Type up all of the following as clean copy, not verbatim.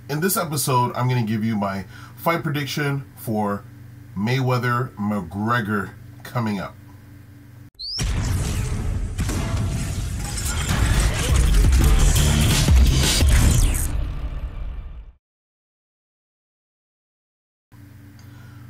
In this episode, I'm going to give you my fight prediction for Mayweather McGregor coming up.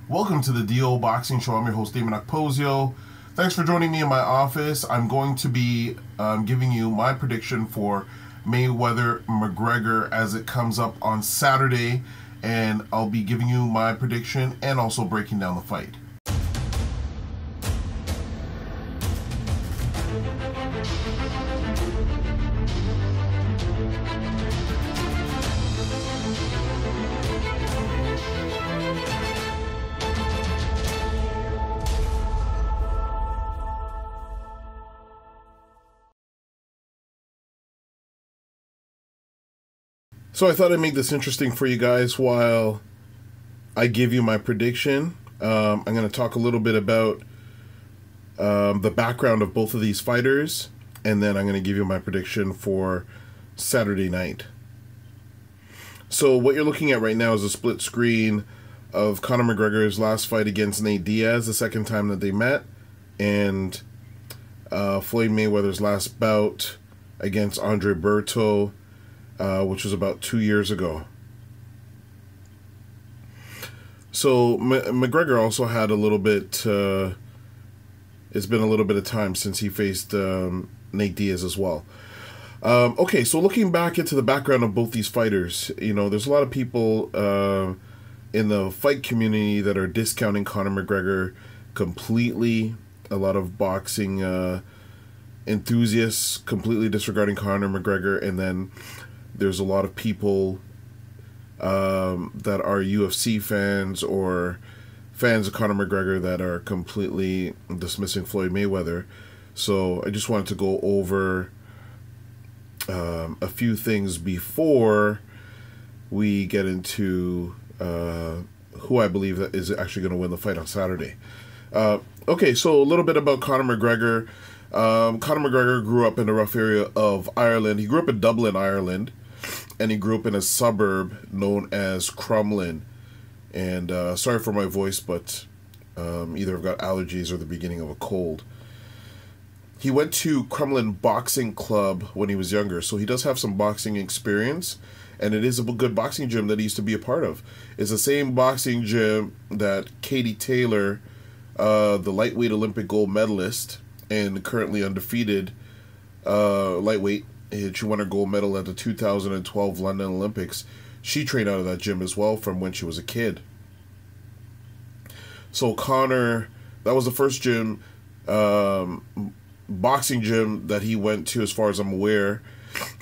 Welcome to the DO Boxing Show. I'm your host, Dameon Okposio. Thanks for joining me in my office. I'm going to be giving you my prediction for Mayweather McGregor as it comes up on Saturday, and I'll be giving you my prediction and also breaking down the fight. So I thought I'd make this interesting for you guys while I give you my prediction. I'm going to talk a little bit about the background of both of these fighters, and then I'm going to give you my prediction for Saturday night. So what you're looking at right now is a split screen of Conor McGregor's last fight against Nate Diaz, the second time that they met, and Floyd Mayweather's last bout against Andre Berto, which was about 2 years ago. So McGregor also had a little bit, it's been a little bit of time since he faced Nate Diaz as well. Okay, so looking back into the background of both these fighters, you know, there's a lot of people in the fight community that are discounting Conor McGregor completely. A lot of boxing enthusiasts completely disregarding Conor McGregor, and then there's a lot of people that are UFC fans or fans of Conor McGregor that are completely dismissing Floyd Mayweather. So I just wanted to go over a few things before we get into who I believe that is actually going to win the fight on Saturday. Okay, so a little bit about Conor McGregor. Conor McGregor grew up in the rough area of Ireland. He grew up in Dublin, Ireland, and he grew up in a suburb known as Crumlin. And sorry for my voice, but either I've got allergies or the beginning of a cold. He went to Crumlin Boxing Club when he was younger, so he does have some boxing experience, and it is a good boxing gym that he used to be a part of. It's the same boxing gym that Katie Taylor, the lightweight Olympic gold medalist and currently undefeated lightweight, she won her gold medal at the 2012 London Olympics. She trained out of that gym as well from when she was a kid. So Conor, that was the first gym, boxing gym that he went to as far as I'm aware,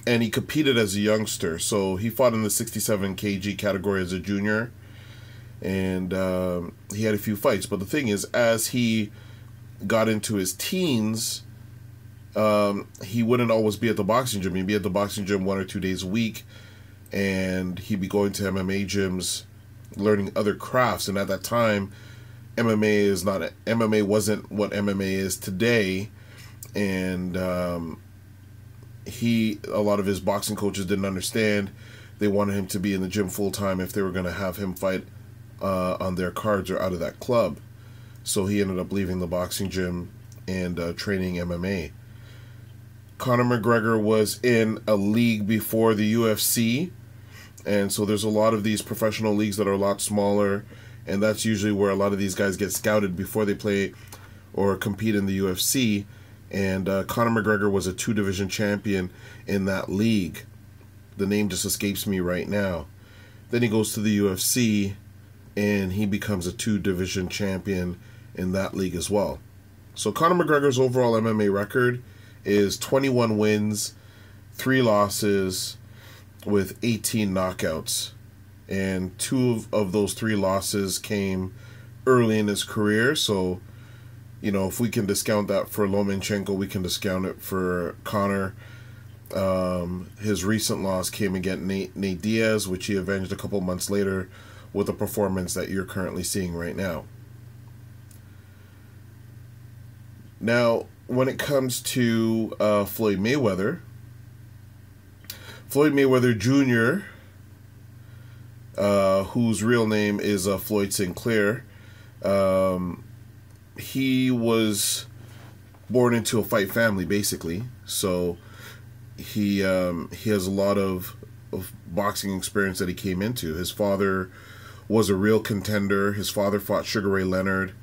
and he competed as a youngster. So he fought in the 67 kg category as a junior, and he had a few fights. But the thing is, as he got into his teens, he wouldn't always be at the boxing gym. He'd be at the boxing gym 1 or 2 days a week, and he'd be going to MMA gyms, learning other crafts. And at that time, MMA wasn't what MMA is today, and a lot of his boxing coaches didn't understand. They wanted him to be in the gym full time if they were going to have him fight on their cards or out of that club. So he ended up leaving the boxing gym and training MMA. Conor McGregor was in a league before the UFC, and so there's a lot of these professional leagues that are a lot smaller, and that's usually where a lot of these guys get scouted before they play or compete in the UFC. And Conor McGregor was a 2-division champion in that league. The name just escapes me right now. Then he goes to the UFC, and he becomes a 2-division champion in that league as well. So Conor McGregor's overall MMA record is 21 wins, 3 losses, with 18 knockouts. And 2 of those 3 losses came early in his career. So, you know, if we can discount that for Lomachenko, we can discount it for Conor. His recent loss came against Nate Diaz, which he avenged a couple months later with a performance that you're currently seeing right now. Now, when it comes to Floyd Mayweather Jr., whose real name is Floyd Sinclair. He was born into a fight family, basically. So he has a lot of boxing experience that he came into. His father was a real contender. His father fought Sugar Ray Leonard,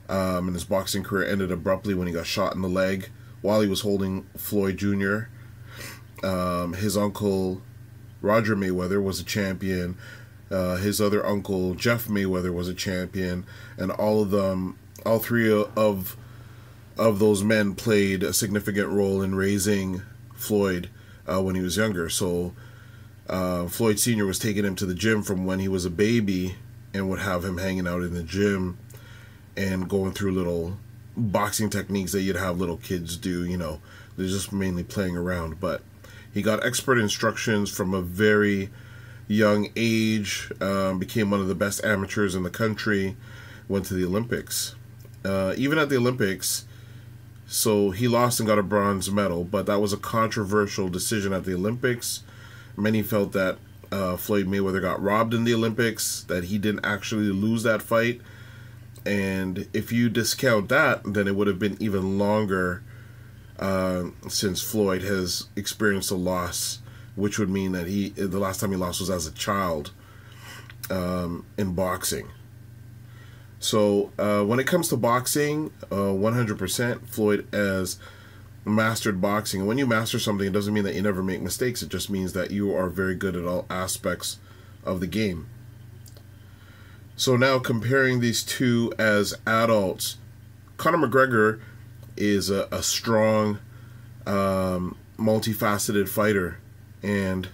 and his boxing career ended abruptly when he got shot in the leg while he was holding Floyd Jr. His uncle Roger Mayweather was a champion. His other uncle Jeff Mayweather was a champion, and all three of those men played a significant role in raising Floyd when he was younger. So Floyd Sr. was taking him to the gym from when he was a baby and would have him hanging out in the gym and going through little boxing techniques that you'd have little kids do. You know, they're just mainly playing around. But he got expert instructions from a very young age, became one of the best amateurs in the country, went to the Olympics. Even at the Olympics, so he lost and got a bronze medal, but that was a controversial decision at the Olympics. Many felt that Floyd Mayweather got robbed in the Olympics, that he didn't actually lose that fight. And if you discount that, then it would have been even longer since Floyd has experienced a loss, which would mean that the last time he lost was as a child in boxing. So when it comes to boxing, 100% Floyd has mastered boxing. And when you master something, it doesn't mean that you never make mistakes. It just means that you are very good at all aspects of the game. So now comparing these two as adults, Conor McGregor is a strong, multifaceted fighter. And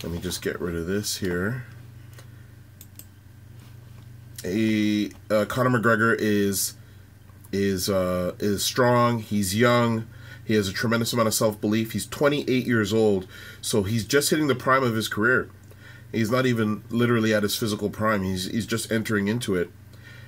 let me just get rid of this here. Conor McGregor is strong. He's young. He has a tremendous amount of self-belief. He's 28 years old, so he's just hitting the prime of his career. He's not even literally at his physical prime. He's just entering into it.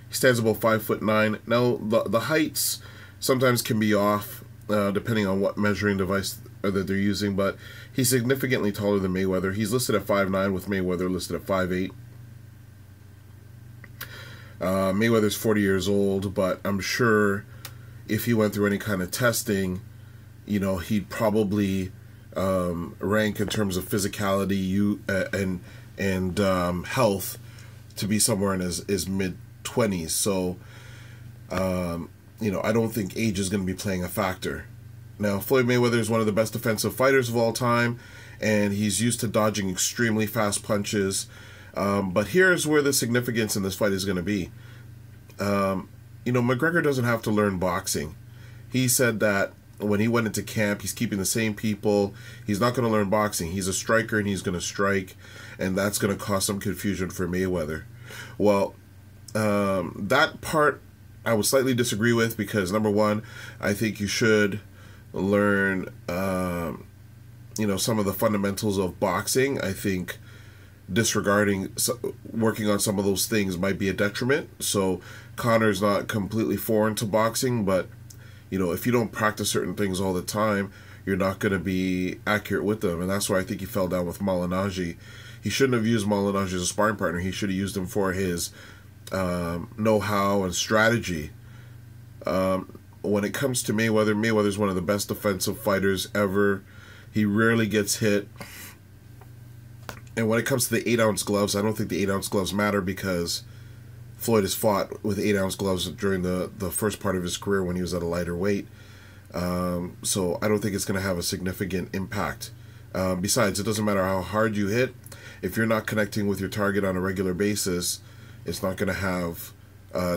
He stands about 5'9". Now the heights sometimes can be off depending on what measuring device that they're using, but he's significantly taller than Mayweather. He's listed at 5'9", with Mayweather listed at 5'8". Mayweather's 40 years old, but I'm sure if he went through any kind of testing, you know, he'd probably rank in terms of physicality and health to be somewhere in his mid-20s. So, you know, I don't think age is going to be playing a factor. Now, Floyd Mayweather is one of the best defensive fighters of all time, and he's used to dodging extremely fast punches. But here's where the significance in this fight is going to be. You know, McGregor doesn't have to learn boxing. He said that when he went into camp, he's keeping the same people. He's not going to learn boxing. He's a striker and he's going to strike, and that's going to cause some confusion for Mayweather. Well, that part I would slightly disagree with, because number one, I think you should learn, you know, some of the fundamentals of boxing. I think disregarding working on some of those things might be a detriment. So Conor's not completely foreign to boxing, but you know, if you don't practice certain things all the time, you're not going to be accurate with them. And that's why I think he fell down with Malignaggi. He shouldn't have used Malignaggi as a sparring partner. He should have used him for his know-how and strategy. When it comes to Mayweather, Mayweather's one of the best defensive fighters ever. He rarely gets hit. And when it comes to the 8-ounce gloves, I don't think the 8-ounce gloves matter, because Floyd has fought with 8-ounce gloves during the first part of his career when he was at a lighter weight. So I don't think it's going to have a significant impact. Besides, it doesn't matter how hard you hit. If you're not connecting with your target on a regular basis, it's not going to have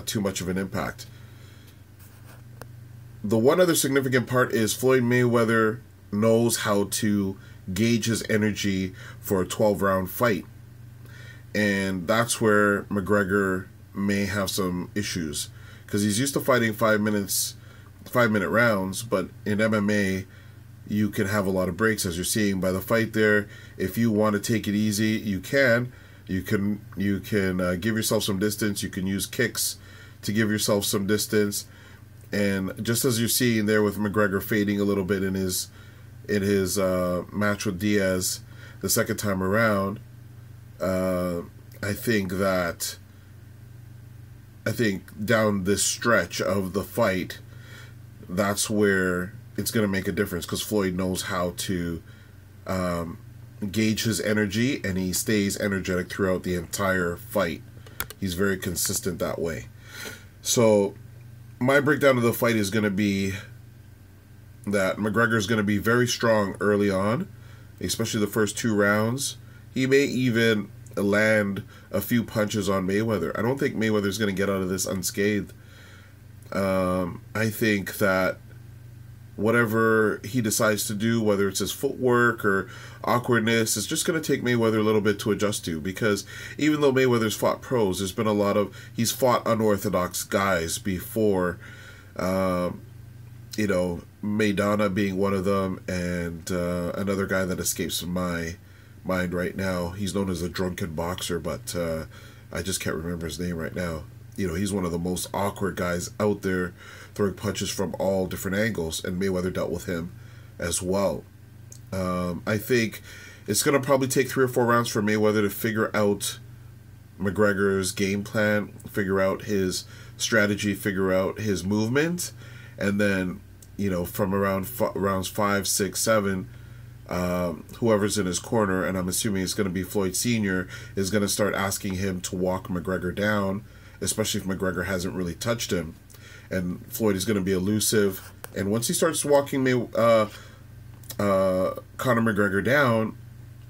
too much of an impact. The one other significant part is Floyd Mayweather knows how to gauge his energy for a 12-round fight. And that's where McGregor may have some issues, because he's used to fighting 5-minute rounds, but in MMA you can have a lot of breaks, as you're seeing by the fight there. If you want to take it easy, you can give yourself some distance. You can use kicks to give yourself some distance. And just as you're seeing there with McGregor fading a little bit in his match with Diaz the second time around, I think down this stretch of the fight, that's where it's going to make a difference, because Floyd knows how to gauge his energy, and he stays energetic throughout the entire fight. He's very consistent that way. So my breakdown of the fight is going to be that McGregor is going to be very strong early on, especially the first 2 rounds. He may even land a few punches on Mayweather. I don't think Mayweather's going to get out of this unscathed. I think that whatever he decides to do, whether it's his footwork or awkwardness, it's just going to take Mayweather a little bit to adjust to, because even though Mayweather's fought pros, there's been a lot of, he's fought unorthodox guys before, you know, Maidana being one of them, and another guy that escapes my mind right now. He's known as a drunken boxer, but I just can't remember his name right now. You know, he's one of the most awkward guys out there, throwing punches from all different angles, and Mayweather dealt with him as well. I think it's going to probably take 3 or 4 rounds for Mayweather to figure out McGregor's game plan, figure out his strategy, figure out his movement, and then, you know, from around rounds 5, 6, 7, whoever's in his corner, and I'm assuming it's going to be Floyd Sr., is going to start asking him to walk McGregor down, especially if McGregor hasn't really touched him. And Floyd is going to be elusive. And once he starts walking Conor McGregor down,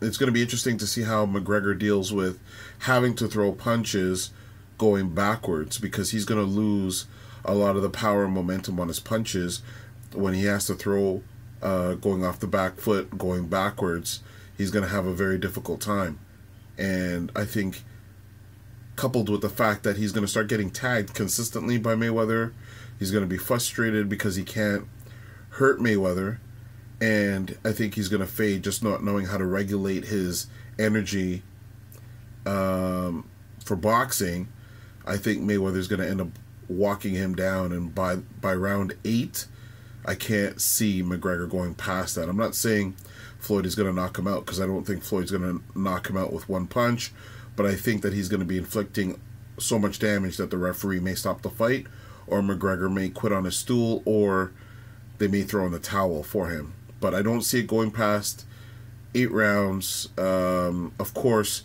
it's going to be interesting to see how McGregor deals with having to throw punches going backwards, because he's going to lose a lot of the power and momentum on his punches when he has to throw going off the back foot, going backwards. He's going to have a very difficult time. And I think, coupled with the fact that he's going to start getting tagged consistently by Mayweather, he's going to be frustrated because he can't hurt Mayweather, and I think he's going to fade, just not knowing how to regulate his energy for boxing. I think Mayweather's going to end up walking him down, and by round 8, I can't see McGregor going past that. I'm not saying Floyd is going to knock him out, because I don't think Floyd's going to knock him out with one punch, but I think that he's going to be inflicting so much damage that the referee may stop the fight, or McGregor may quit on his stool, or they may throw in the towel for him. But I don't see it going past 8 rounds. Of course,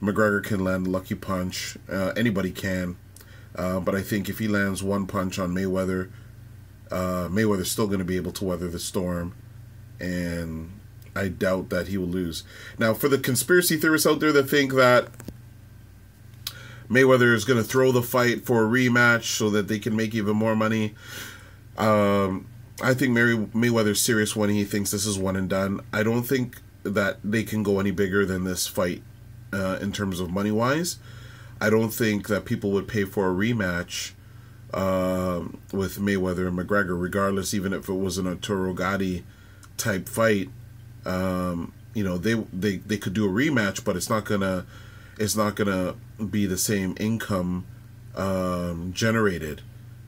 McGregor can land a lucky punch. Anybody can. But I think if he lands one punch on Mayweather, Mayweather's still going to be able to weather the storm, and I doubt that he will lose. Now, for the conspiracy theorists out there that think that Mayweather is going to throw the fight for a rematch so that they can make even more money, I think Mayweather's serious when he thinks this is one and done. I don't think that they can go any bigger than this fight in terms of money-wise. I don't think that people would pay for a rematch with Mayweather and McGregor, regardless, even if it was an Arturo Gatti type fight. You know, they could do a rematch, but it's not gonna be the same income generated.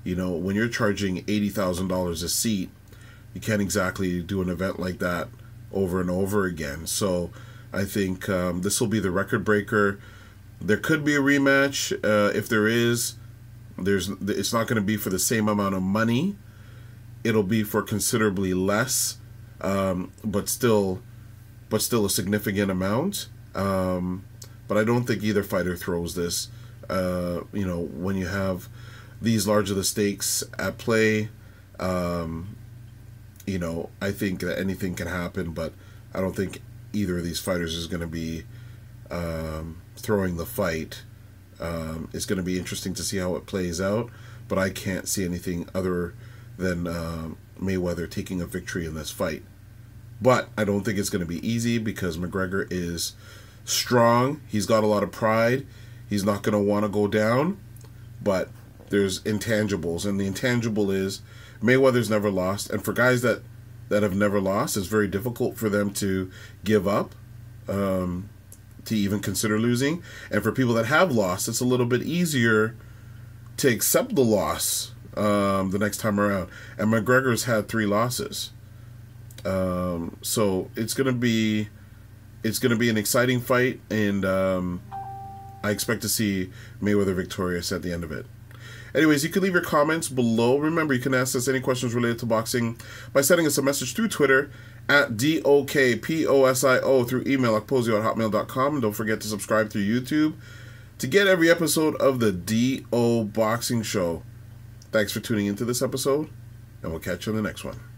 You know, when you're charging $80,000 a seat, you can't exactly do an event like that over and over again. So I think this will be the record breaker. There could be a rematch. If there is, it's not going to be for the same amount of money. It'll be for considerably less, but still a significant amount. But I don't think either fighter throws this. You know, when you have these large of the stakes at play, you know, I think that anything can happen, but I don't think either of these fighters is going to be throwing the fight. It's going to be interesting to see how it plays out, but I can't see anything other than Mayweather taking a victory in this fight. But I don't think it's going to be easy, because McGregor is strong. He's got a lot of pride. He's not going to want to go down, but there's intangibles, and the intangible is Mayweather's never lost, and for guys that have never lost, it's very difficult for them to give up, to even consider losing. And for people that have lost, it's a little bit easier to accept the loss the next time around. And McGregor's had 3 losses. So it's going to be It's going to be an exciting fight, and I expect to see Mayweather victorious at the end of it. Anyways, you can leave your comments below. Remember, you can ask us any questions related to boxing by sending us a message through Twitter at DOKPOSIO, through email okposio@hotmail.com. And don't forget to subscribe through YouTube to get every episode of the DO Boxing Show. Thanks for tuning into this episode, and we'll catch you on the next one.